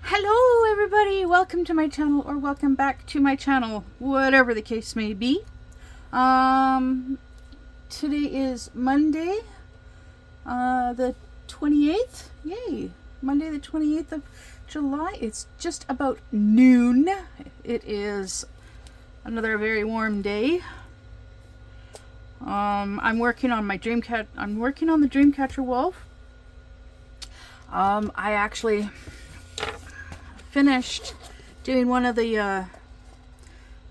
Hello everybody, welcome to my channel, or welcome back to my channel, whatever the case may be. Today is Monday, the 28th, yay, Monday the 28th of July. It's just about noon. It is another very warm day. I'm working on my the Dreamcatcher Wolf. I actually finished doing one of the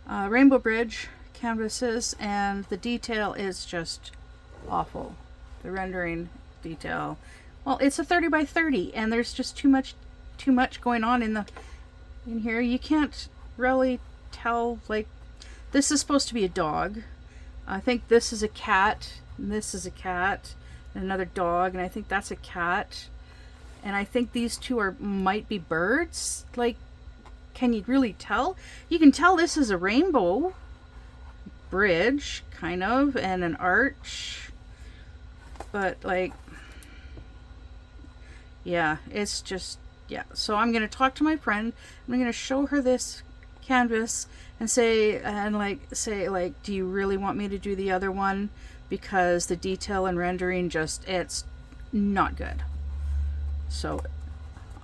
Rainbow Bridge canvases, and the detail is just awful. The rendering detail. Well, it's a 30 by 30, and there's just too much going on in here. You can't really tell. Like, this is supposed to be a dog. I think this is a cat, and this is a cat, and another dog, and I think that's a cat. And I think these two might be birds. Like, can you really tell? You can tell this is a rainbow bridge, kind of, and an arch. But, like, yeah, it's just, yeah. So I'm going to talk to my friend. I'm going to show her this canvas and say, do you really want me to do the other one? Because the detail and rendering it's not good. So,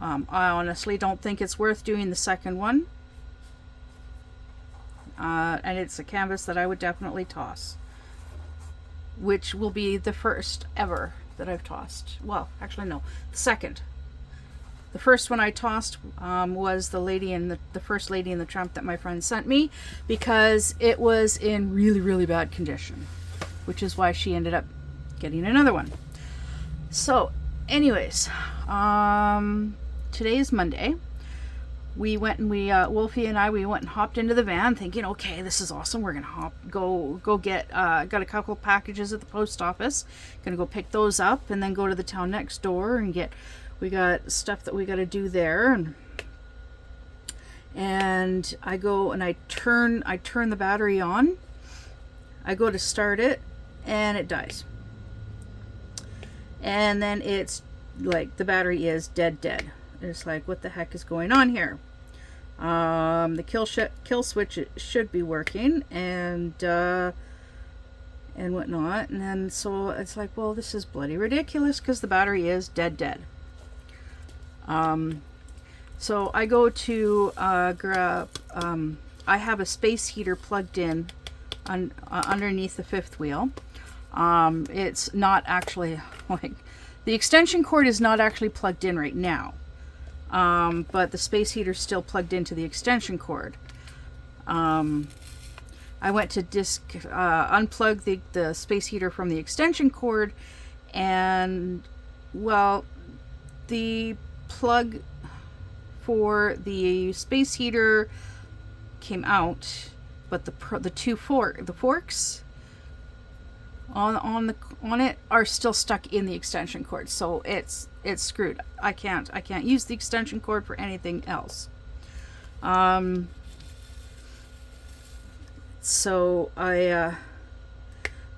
I honestly don't think it's worth doing the second one. And it's a canvas that I would definitely toss. Which will be the first ever that I've tossed. Well, actually no, the second. The first one I tossed was the first Lady in the Tramp that my friend sent me, because it was in really, really bad condition. Which is why she ended up getting another one. So, anyways, today is Monday. We went and Wolfie and I went and hopped into the van thinking, okay, this is awesome. We're gonna go get, got a couple of packages at the post office. Gonna go pick those up and then go to the town next door and we got stuff that we gotta do there. And I go and I turn the battery on. I go to start it and it dies. And then it's like the battery is dead. It's like, what the heck is going on here? The kill switch should be working, and whatnot. And then so it's like, well, this is bloody ridiculous because the battery is dead. So I go to grab. I have a space heater plugged in underneath the fifth wheel. It's not actually, like, the extension cord is not actually plugged in right now. But the space heater is still plugged into the extension cord. I went to unplug the space heater from the extension cord, and, well, the plug for the space heater came out, but the forks on it are still stuck in the extension cord, so it's screwed. I can't use the extension cord for anything else. So I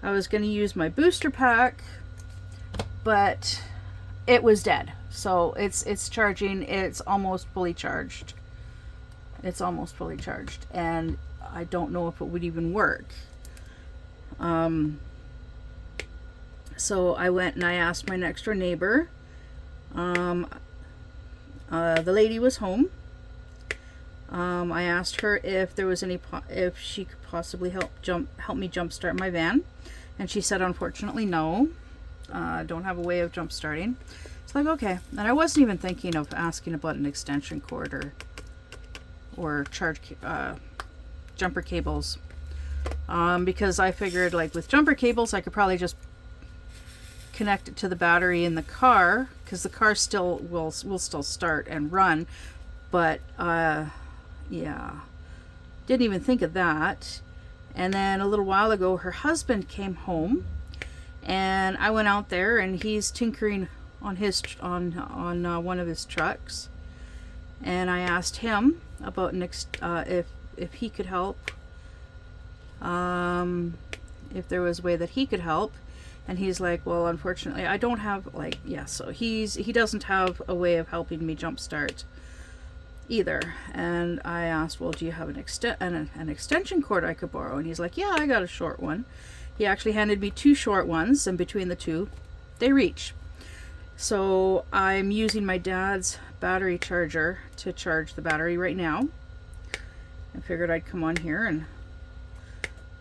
was going to use my booster pack, but it was dead. So it's charging. It's almost fully charged. And I don't know if it would even work. So I went and I asked my next door neighbor. The lady was home. I asked her if there was if she could possibly help me jumpstart my van, and she said, unfortunately, no. Don't have a way of jump starting. It's like, okay. And I wasn't even thinking of asking about an extension cord or charge jumper cables, because I figured, like, with jumper cables I could probably just connect it to the battery in the car, because the car still will still start and run. But yeah, didn't even think of that. And then a little while ago, her husband came home, and I went out there, and he's tinkering on on one of his trucks, and I asked him about if he could help, if there was a way that he could help. And he's like, well, unfortunately, I don't have, like, yeah, so he doesn't have a way of helping me jumpstart either. And I asked, well, do you have an extension cord I could borrow? And he's like, yeah, I got a short one. He actually handed me 2 short ones, and between the 2, they reach. So I'm using my dad's battery charger to charge the battery right now. I figured I'd come on here and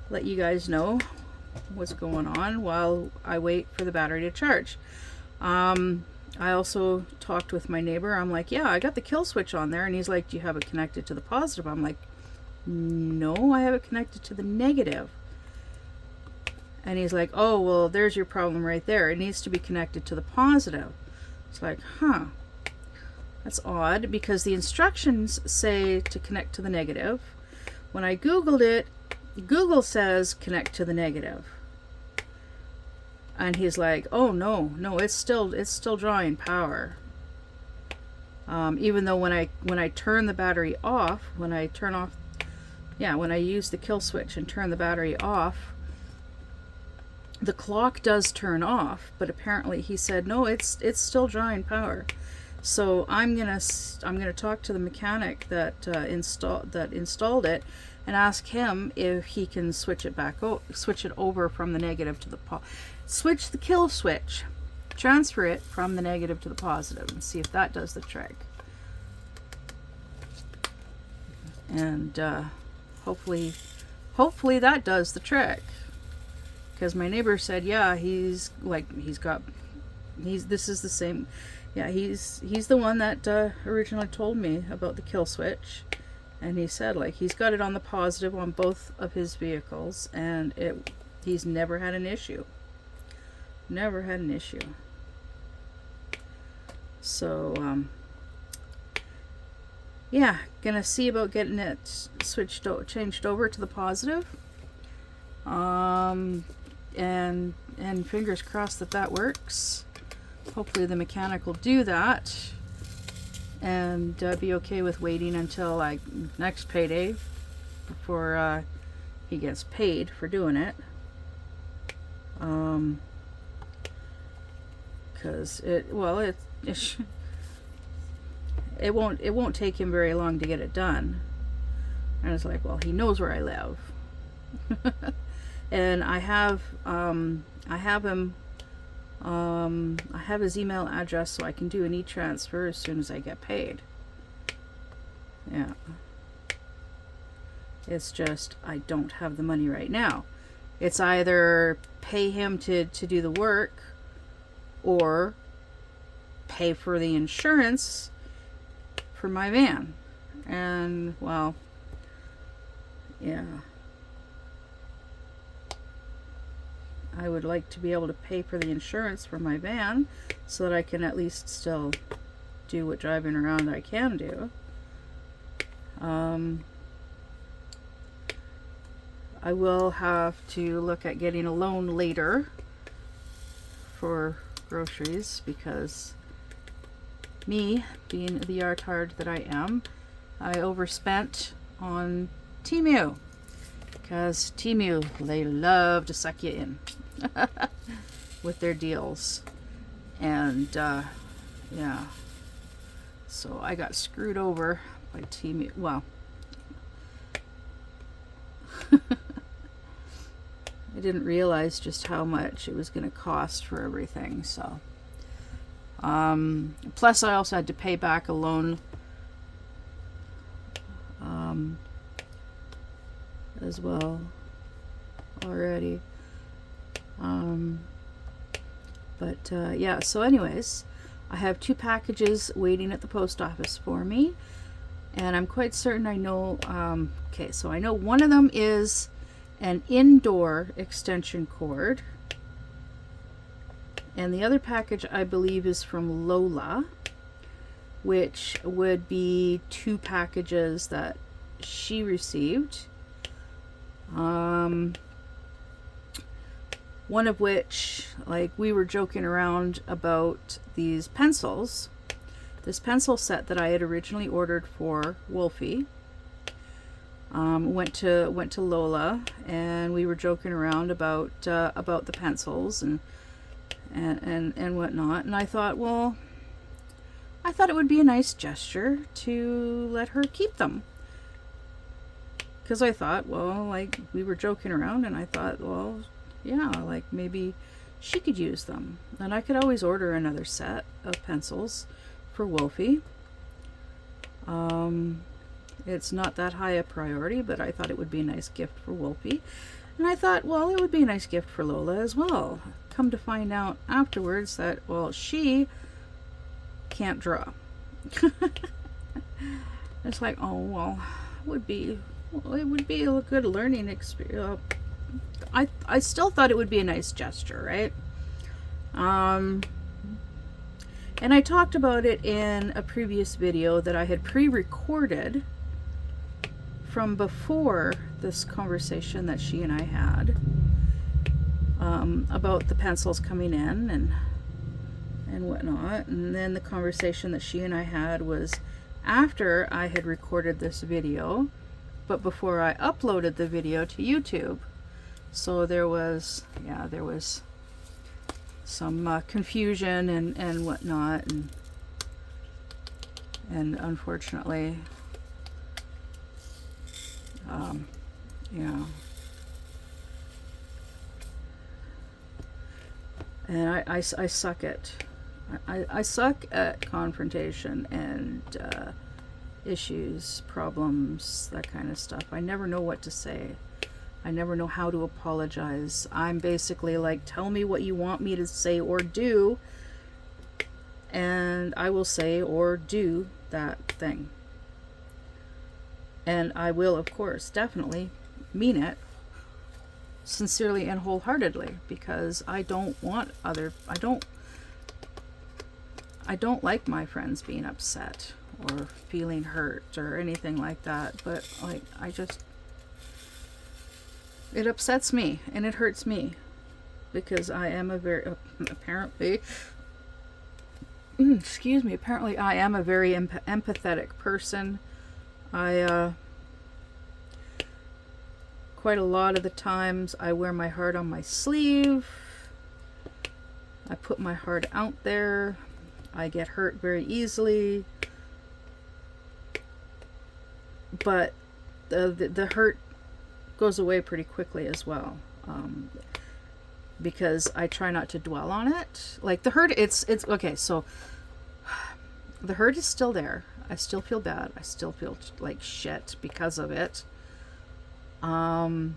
let you guys know what's going on while I wait for the battery to charge. I also talked with my neighbor. I'm like, yeah, I got the kill switch on there. And he's like, do you have it connected to the positive? I'm like, no, I have it connected to the negative. And he's like, oh, well, there's your problem right there. It needs to be connected to the positive. It's like, huh, that's odd, because the instructions say to connect to the negative. When I Googled it, Google says connect to the negative. And he's like, oh, no, it's still drawing power. Even though when I turn the battery off, when I use the kill switch and turn the battery off, the clock does turn off, but apparently he said no, it's still drawing power. So I'm gonna talk to the mechanic that installed it and ask him if he can switch it over from the negative to the switch the kill switch, transfer it from the negative to the positive, and see if that does the trick. And hopefully that does the trick. Because my neighbor said, yeah, this is the same. Yeah, he's the one that originally told me about the kill switch, and he said, like, he's got it on the positive on both of his vehicles, and he's never had an issue. Never had an issue. So yeah, gonna see about getting it changed over to the positive. And fingers crossed that works. Hopefully the mechanic will do that, and be okay with waiting until like next payday before he gets paid for doing it. Because it won't take him very long to get it done. And it's like, well, he knows where I live. And I have his email address, so I can do an e-transfer as soon as I get paid. Yeah. It's just I don't have the money right now. It's either pay him to do the work, or pay for the insurance for my van. And, well, yeah. I would like to be able to pay for the insurance for my van so that I can at least still do what driving around I can do. I will have to look at getting a loan later for groceries, because me, being the yartard that I am, I overspent on Temu. Because Temu, they love to suck you in with their deals. And yeah, so I got screwed over by Temu. Well, I didn't realize just how much it was going to cost for everything. So plus I also had to pay back a loan as well already. Yeah, so anyways, I have 2 packages waiting at the post office for me, and I'm quite certain I know, okay, so I know one of them is an indoor extension cord, and the other package I believe is from Lola, which would be 2 packages that she received. One of which, like, we were joking around about these pencils. This pencil set that I had originally ordered for Wolfie. Went to Lola, and we were joking around about the pencils and whatnot. And I thought, well, I thought it would be a nice gesture to let her keep them. Because I thought, well, like, we were joking around, and I thought, well, yeah, like, maybe she could use them. And I could always order another set of pencils for Wolfie. It's not that high a priority, but I thought it would be a nice gift for Wolfie. And I thought, well, it would be a nice gift for Lola as well. Come to find out afterwards that, well, she can't draw. It's like, oh, well, it would be a good learning experience. I still thought it would be a nice gesture, right? And I talked about it in a previous video that I had pre-recorded from before this conversation that she and I had about the pencils coming in and whatnot. And then the conversation that she and I had was after I had recorded this video, but before I uploaded the video to YouTube. So there was some confusion and whatnot, and unfortunately, yeah. And I suck at I suck at confrontation and issues, problems, that kind of stuff. I never know what to say. I never know how to apologize. I'm basically like, tell me what you want me to say or do, and I will say or do that thing. And I will, of course, definitely mean it sincerely and wholeheartedly, because I don't like my friends being upset or feeling hurt or anything like that. But like, it upsets me and it hurts me, because I am a very apparently I am a very empathetic person. I quite a lot of the times I wear my heart on my sleeve. I put my heart out there. I get hurt very easily, but the hurt goes away pretty quickly as well, because I try not to dwell on it. Like the hurt, it's okay. So the hurt is still there. I still feel bad. I still feel like shit because of it. I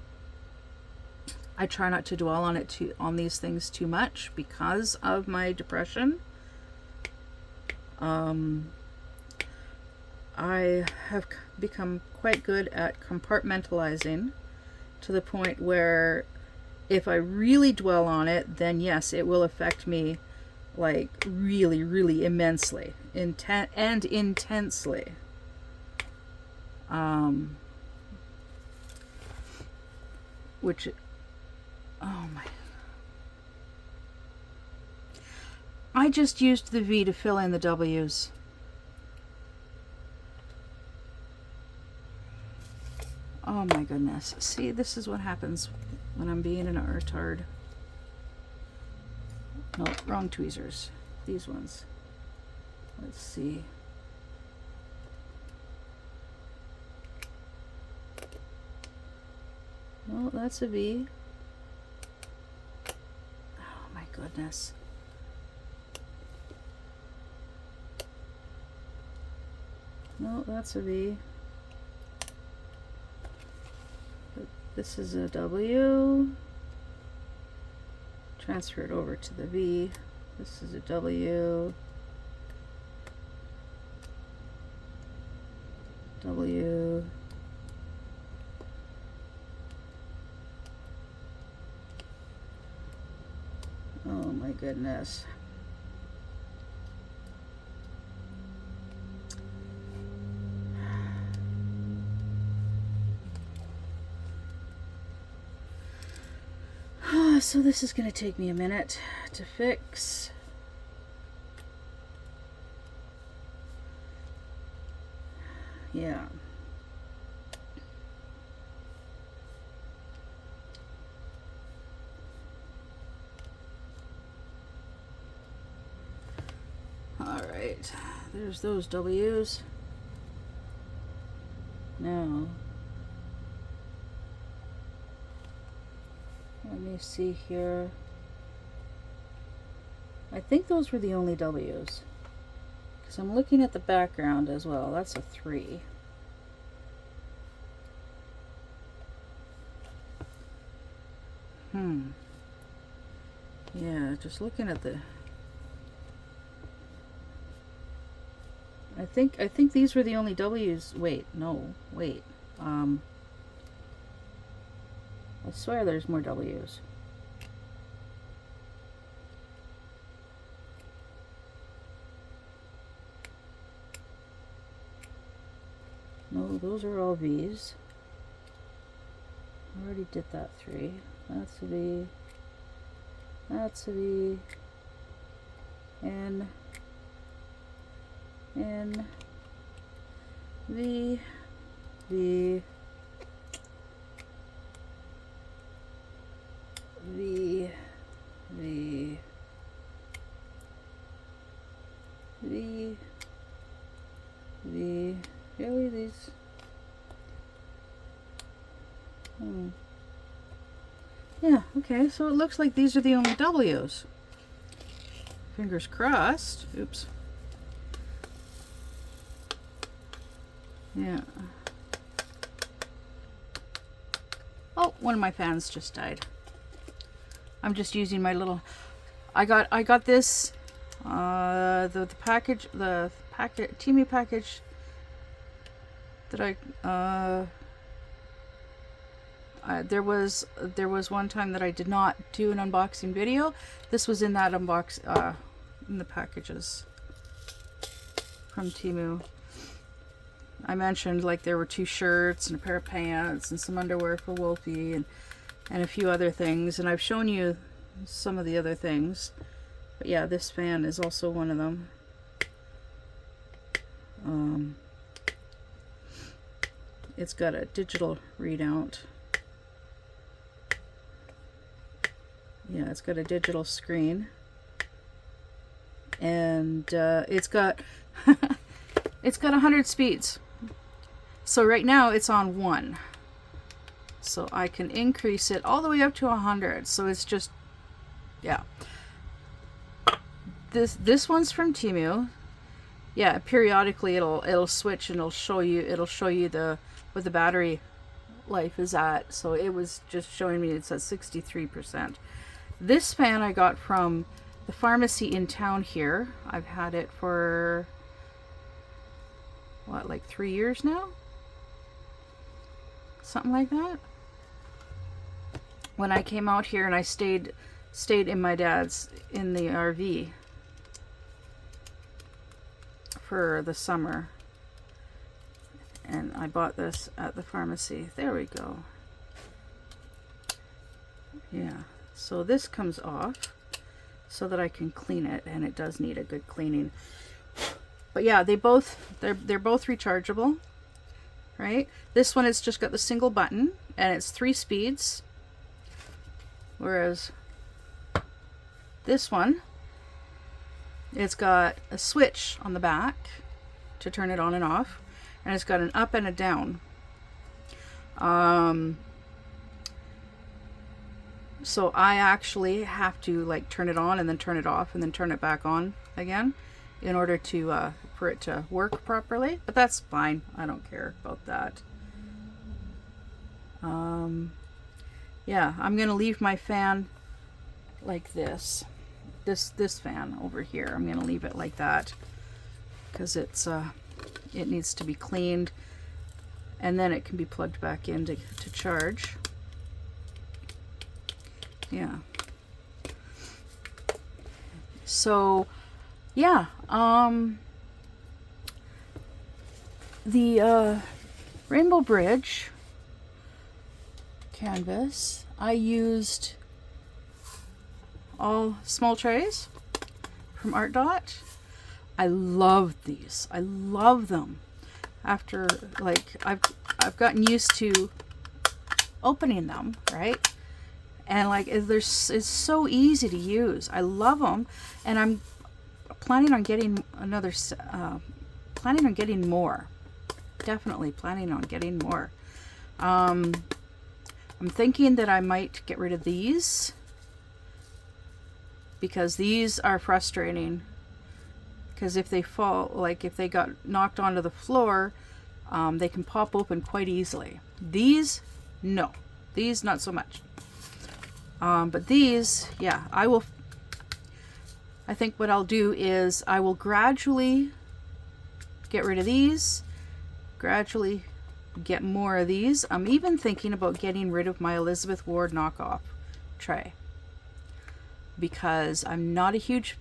try not to dwell on these things too much because of my depression. I have become quite good at compartmentalizing, to the point where if I really dwell on it, then yes, it will affect me like really, really immensely, and intensely. Which, oh my, I just used the V to fill in the W's. Oh my goodness. See, this is what happens when I'm being an retard. No, wrong tweezers. These ones. Let's see. Well, that's a V. Oh my goodness. No, that's a V. This is a W. Transfer it over to the V. This is a W. W. Oh my goodness. So this is going to take me a minute to fix. Yeah. All right. there's those W's. Now, let me see here. I think those were the only W's. Because I'm looking at the background as well. That's a 3. Yeah, just looking at the... I think these were the only W's. Wait, no, wait. I swear there's more W's. No, those are all V's. I already did that 3. That's a V. That's a V. N. N. V. V. V. V. V. V. Really, these? Yeah, okay, so it looks like these are the only W's. Fingers crossed. Oops. Yeah. Oh, one of my fans just died. I'm just using my little... I got this, the package, Temu package that there was one time that I did not do an unboxing video. This was in that in the packages from Temu. I mentioned like there were 2 shirts and a pair of pants and some underwear for Wolfie and a few other things, and I've shown you some of the other things. But yeah, this fan is also one of them. It's got a digital readout. Yeah, it's got a digital screen, and it's got it's got 100 speeds. So right now it's on 1, so I can increase it all the way up to 100. So it's just, yeah. This one's from Temu. Yeah, periodically it'll switch and it'll show you the what the battery life is at. So it was just showing me it's at 63%. This fan I got from the pharmacy in town here. I've had it for what, like 3 years now? Something like that. When I came out here and I stayed in my dad's in the RV for the summer. And I bought this at the pharmacy. There we go. Yeah. So this comes off so that I can clean it, and it does need a good cleaning. But yeah, they're both rechargeable, right? This one, it's just got the single button and it's 3 speeds, whereas this one, it's got a switch on the back to turn it on and off, and it's got an up and a down. So I actually have to like turn it on and then turn it off and then turn it back on again in order to for it to work properly, but that's fine. I don't care about that. Yeah, I'm gonna leave my fan like this fan over here. I'm gonna leave it like that because it's it needs to be cleaned, and then it can be plugged back in to charge. Yeah. So, yeah. The Rainbow Bridge canvas, I used all small trays from Art Dot. I love these. I love them. After, like, I've gotten used to opening them, right? And like it's so easy to use. I love them, and I'm planning on getting another planning on getting more. Definitely planning on getting more. I'm thinking that I might get rid of these, because these are frustrating. Because if they fall, like if they got knocked onto the floor, they can pop open quite easily. These, no. These, not so much. But these, yeah, I think what I'll do is I will gradually get rid of these, gradually get more of these. I'm even thinking about getting rid of my Elizabeth Ward knockoff tray, because I'm not a huge,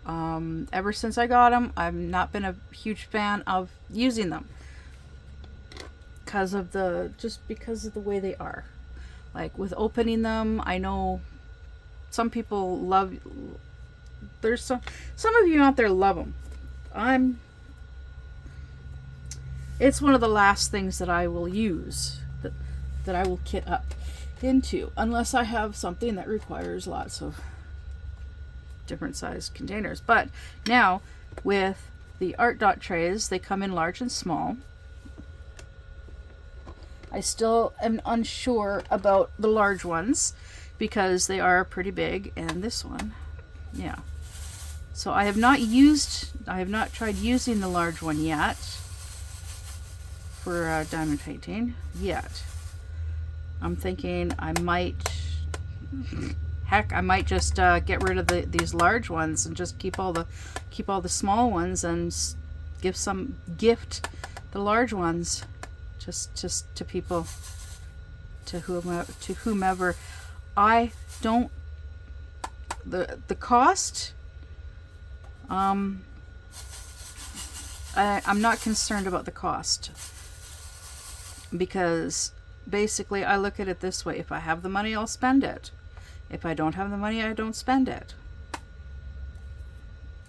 ever since I got them, I've not been a huge fan of using them because of because of the way they are. Like with opening them, I know some people love, there's some of you out there love them. It's one of the last things that I will use, that I will kit up into, unless I have something that requires lots of different size containers. But now with the Art Dot trays, they come in large and small. I still am unsure about the large ones because they are pretty big, and this one, yeah. So I have not tried using the large one yet for diamond painting yet. I'm thinking I might, heck, I might just get rid of these large ones and just keep all the small ones and gift the large ones just to people, to whomever. I don't, the cost, I'm not concerned about the cost, because basically I look at it this way: if I have the money, I'll spend it. If I don't have the money, I don't spend it.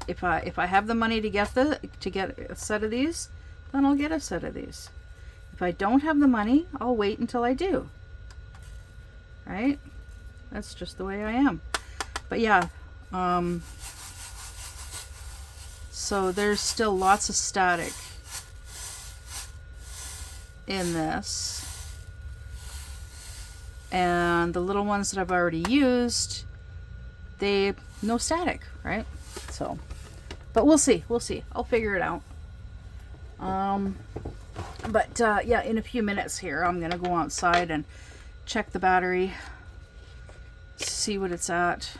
If I have the money to get a set of these, then I'll get a set of these. If I don't have the money, I'll wait until I do. Right? That's just the way I am. But yeah, so there's still lots of static in this. And the little ones that I've already used, no static, right? So, but we'll see. I'll figure it out. But yeah, in a few minutes here, I'm gonna go outside and check the battery, see what it's at,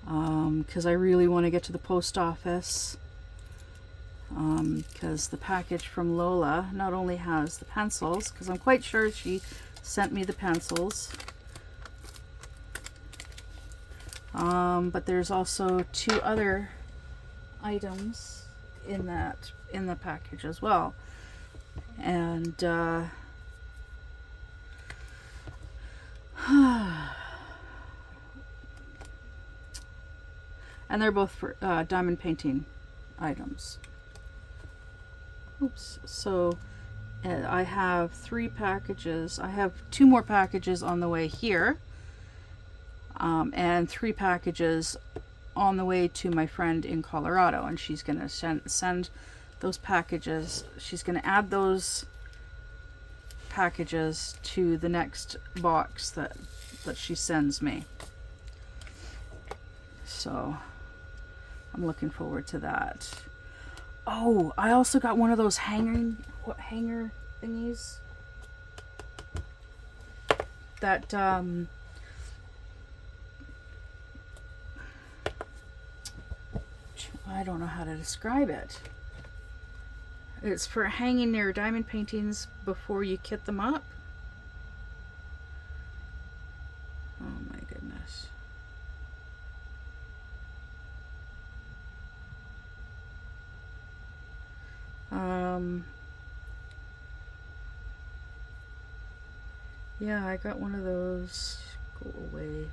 because I really want to get to the post office, because the package from Lola not only has the pencils, because I'm quite sure she sent me the pencils, but there's also 2 other items in the package as well. And and they're both for diamond painting items. Oops. So I have 3 packages. I have 2 more packages on the way here, and 3 packages on the way to my friend in Colorado, and she's gonna send those packages. She's gonna add those packages to the next box that she sends me. So I'm looking forward to that. Oh, I also got one of those hanger thingies that I don't know how to describe it. It's for hanging your diamond paintings before you kit them up. Oh my goodness. Yeah, I got one of those. Go away.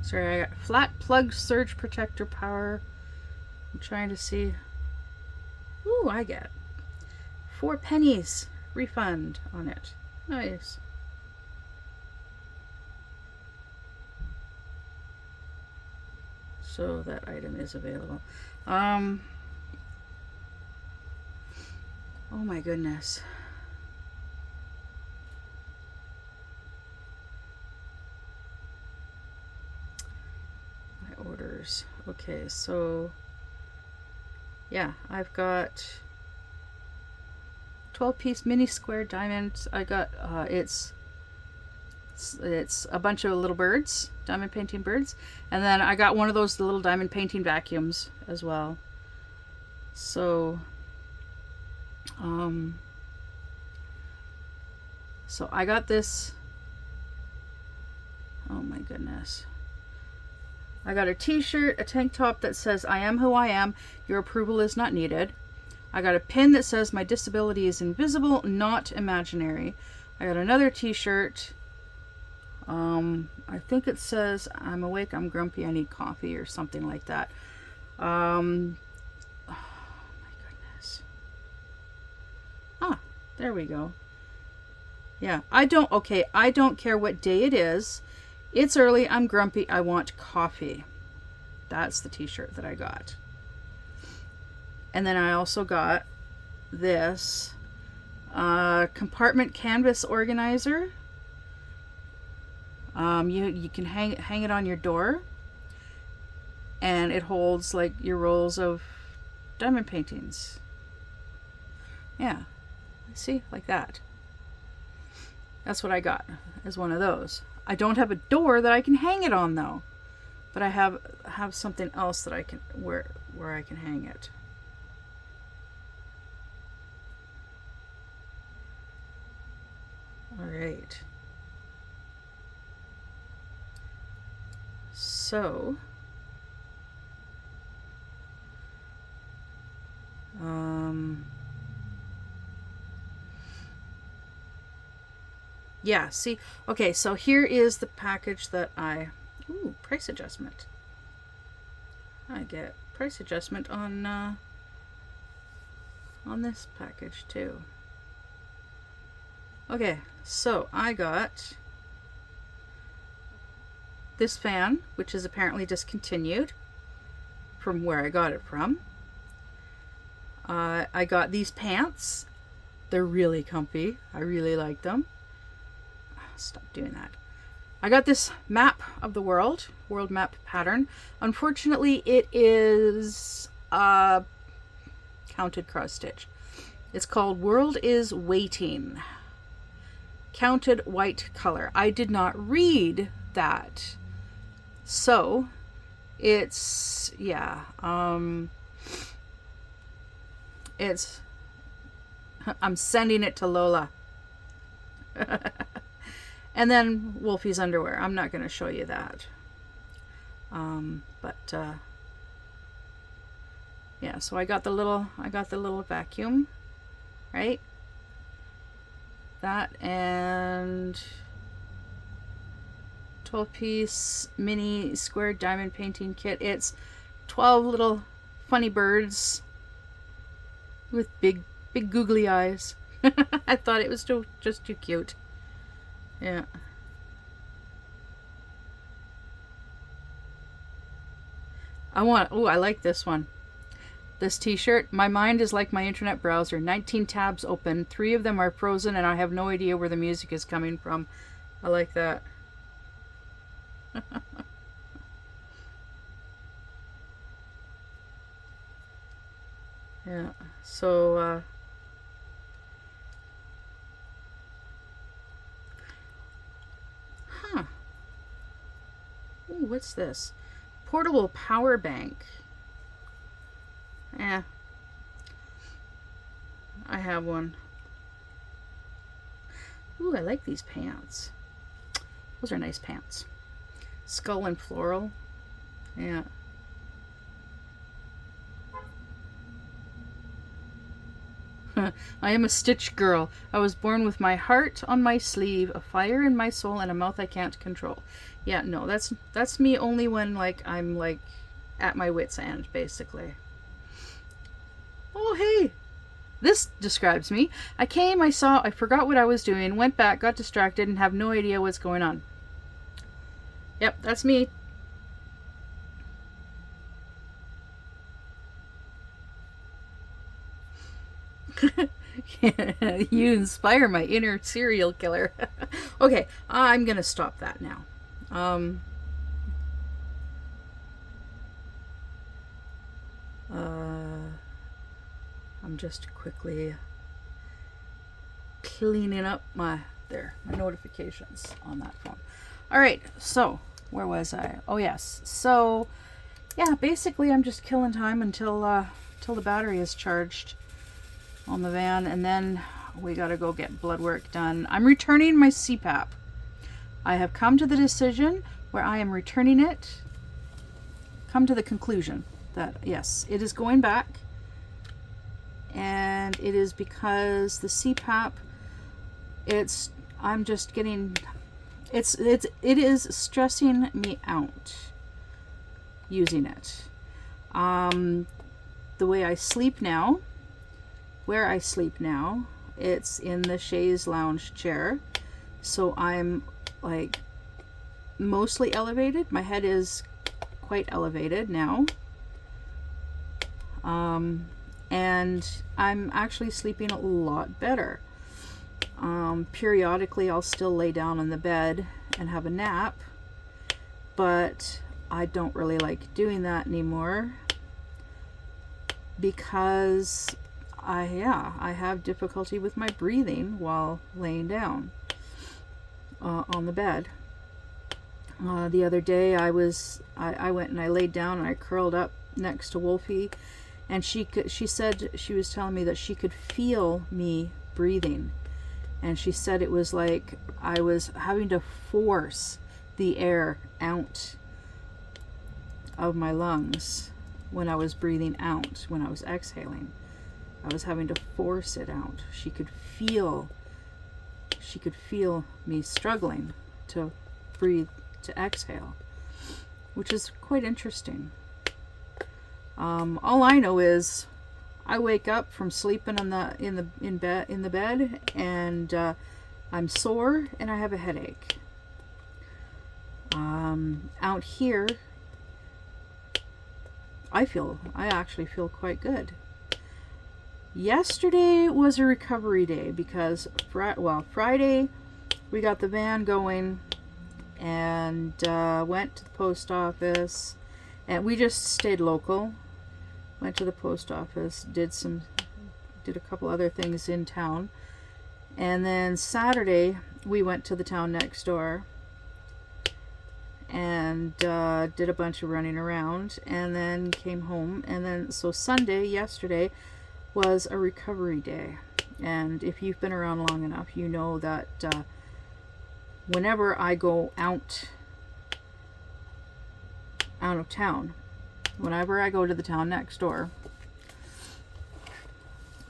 Sorry, I got flat plug surge protector power. I'm trying to see. Ooh, I get 4 pennies refund on it. Nice. So that item is available. Oh my goodness. My orders. Okay, so yeah, I've got 12-piece mini square diamonds. I got it's a bunch of little birds, diamond painting birds, and then I got one of those little diamond painting vacuums as well. So so I got this. Oh my goodness. I got a t-shirt, a tank top that says I am who I am, your approval is not needed. I got a pin that says my disability is invisible, not imaginary. I got another t-shirt. I think it says I'm awake, I'm grumpy, I need coffee or something like that. Oh my goodness. Ah, there we go. Yeah, I don't care what day it is. It's early, I'm grumpy, I want coffee. That's the t-shirt that I got. And then I also got this compartment canvas organizer. You can hang it on your door, and it holds like your rolls of diamond paintings. Yeah, see, like that. That's what I got as one of those. I don't have a door that I can hang it on though, but I have something else that I can where I can hang it. All right. So, yeah, see, okay, so here is the package that ooh, price adjustment. I get price adjustment on this package too. Okay, so I got this fan, which is apparently discontinued from where I got it from. I got these pants. They're really comfy. I really like them. Stop doing that. I got this map of the world map pattern. Unfortunately, it is counted cross stitch. It's called World is Waiting. Counted white color. I did not read that. So, it's, yeah, I'm sending it to Lola. And then Wolfie's underwear. I'm not going to show you that. Yeah, so I got the little vacuum, right? That and 12-piece mini square diamond painting kit. It's 12 little funny birds with big googly eyes. I thought it was just too cute. Yeah. I like this one. This t-shirt. My mind is like my internet browser. 19 tabs open. 3 of them are frozen and I have no idea where the music is coming from. I like that. Yeah. So, ooh, what's this? Portable power bank. Yeah. I have one. Ooh, I like these pants. Those are nice pants. Skull and floral. Yeah. I am a Stitch girl. I was born with my heart on my sleeve, a fire in my soul, and a mouth I can't control. Yeah, no, that's me only when like I'm like at my wit's end, basically. Oh, hey. This describes me. I came, I saw, I forgot what I was doing, went back, got distracted, and have no idea what's going on. Yep, that's me. You inspire my inner serial killer. Okay, I'm gonna stop that now. I'm just quickly cleaning up my notifications on that phone. All right, so where was I? Oh yes, so yeah, basically I'm just killing time until the battery is charged on the van, and then we gotta go get blood work done. I'm returning my CPAP. I have come to the decision where I am returning it. Come to the conclusion that yes, it is going back, and it is because the CPAP, it is stressing me out using it. The way I sleep now, where I sleep now, it's in the chaise lounge chair, so I'm like mostly elevated. My head is quite elevated now, and I'm actually sleeping a lot better. Periodically I'll still lay down on the bed and have a nap, but I don't really like doing that anymore because I have difficulty with my breathing while laying down on the bed. The other day I went and I laid down and I curled up next to Wolfie, and she said, she was telling me that she could feel me breathing, and she said it was like I was having to force the air out of my lungs when I was breathing out, when I was exhaling. I was having to force it out. She could feel me struggling to breathe, to exhale, which is quite interesting. All I know is I wake up from sleeping in the bed, and I'm sore and I have a headache. Out here, I actually feel quite good. Yesterday was a recovery day because Friday we got the van going and went to the post office, and we just stayed local. Went to the post office, did a couple other things in town, and then Saturday we went to the town next door and did a bunch of running around, and then came home. And then so Sunday, yesterday, was a recovery day. And if you've been around long enough, you know that whenever I go out of town, whenever I go to the town next door,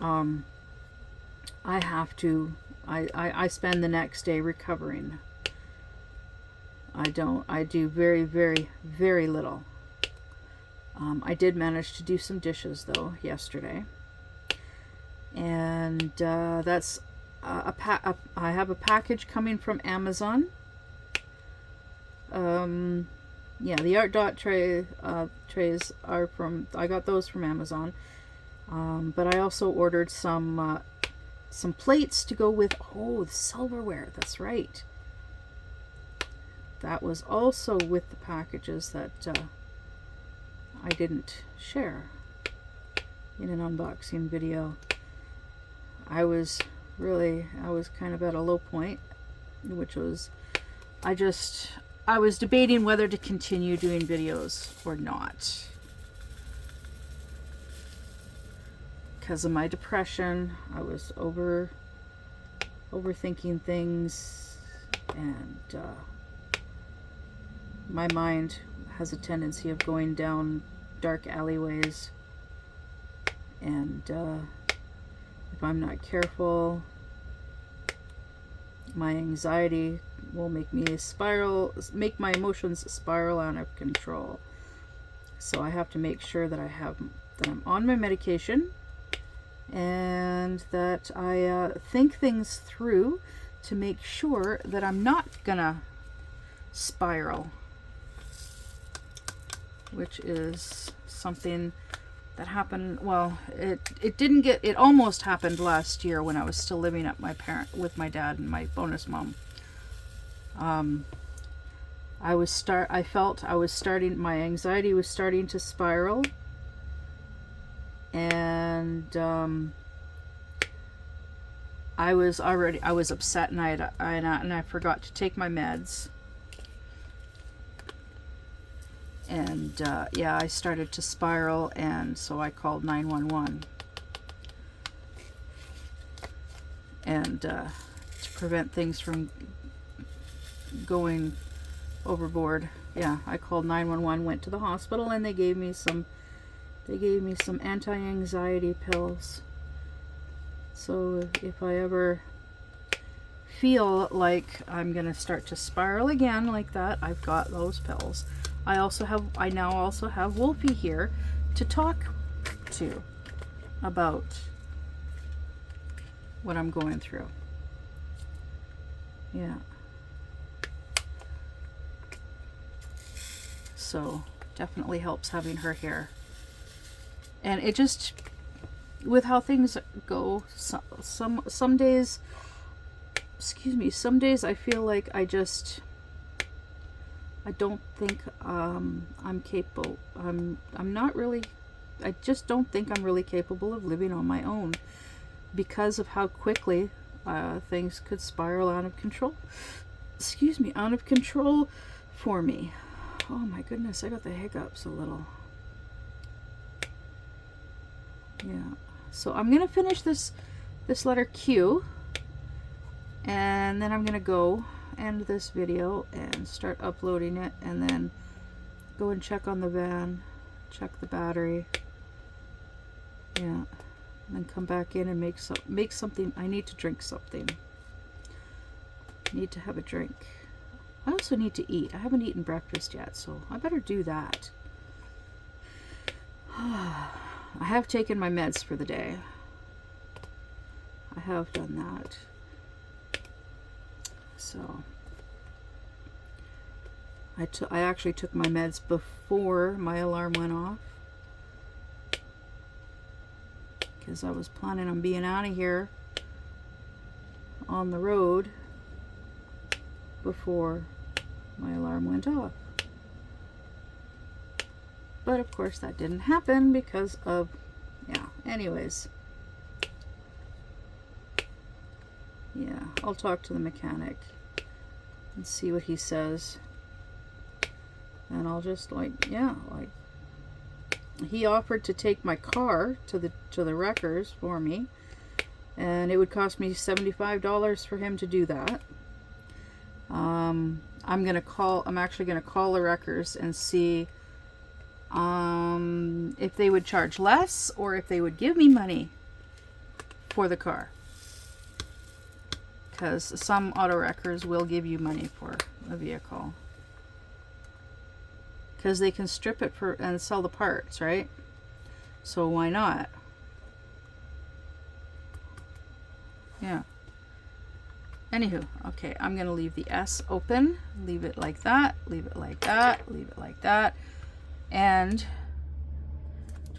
I spend the next day recovering. I do very, very, very little. I did manage to do some dishes though yesterday, and that's I have a package coming from Amazon. Yeah, the art dot trays are I got those from Amazon. But I also ordered some plates to go with, the silverware, that's right. That was also with the packages that I didn't share in an unboxing video. I was kind of at a low point, which was, I was debating whether to continue doing videos or not. Because of my depression, I was overthinking things, and my mind has a tendency of going down dark alleyways, and If I'm not careful, my anxiety will make my emotions spiral out of control. So I have to make sure that I'm on my medication, and that I think things through to make sure that I'm not gonna spiral, which is something that happened. Well, it almost happened last year when I was still living at with my dad and my bonus mom. My anxiety was starting to spiral, and I was upset, and I forgot to take my meds, and yeah, I started to spiral, and so I called 911, and to prevent things from going overboard. Yeah, I called 911, went to the hospital, and they gave me some anti-anxiety pills. So if I ever feel like I'm gonna start to spiral again like that, I've got those pills. I now also have Wolfie here to talk to about what I'm going through. Yeah. So definitely helps having her here. And it just, with how things go, some days, some days I feel like I don't think I'm capable. I just don't think I'm really capable of living on my own, because of how quickly things could spiral out of control. Out of control for me. Oh my goodness, I got the hiccups a little. Yeah. So I'm gonna finish this letter Q, and then I'm gonna go end this video and start uploading it, and then go and check on the van, check the battery. Yeah. And then come back in and make something. I need to drink something. I need to have a drink. I also need to eat. I haven't eaten breakfast yet, so I better do that. I have taken my meds for the day. I have done that. So I actually took my meds before my alarm went off, because I was planning on being out of here on the road before my alarm went off. But of course that didn't happen because of, yeah, anyways. Yeah, I'll talk to the mechanic and see what he says. And I'll just he offered to take my car to the wreckers for me, and it would cost me $75 for him to do that. I'm actually gonna call the wreckers and see if they would charge less, or if they would give me money for the car, because some auto wreckers will give you money for a vehicle, because they can strip it and sell the parts, right? So why not? Yeah. Anywho, okay, I'm gonna leave the S open, leave it like that, leave it like that, leave it like that, and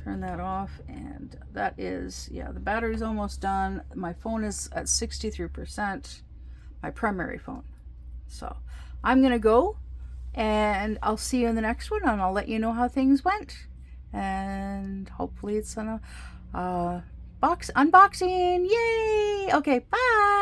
turn that off. And that is, yeah, the battery's almost done. My phone is at 63%, my primary phone. So I'm gonna go, and I'll see you in the next one, and I'll let you know how things went. And hopefully it's an unboxing. Yay! Okay, bye.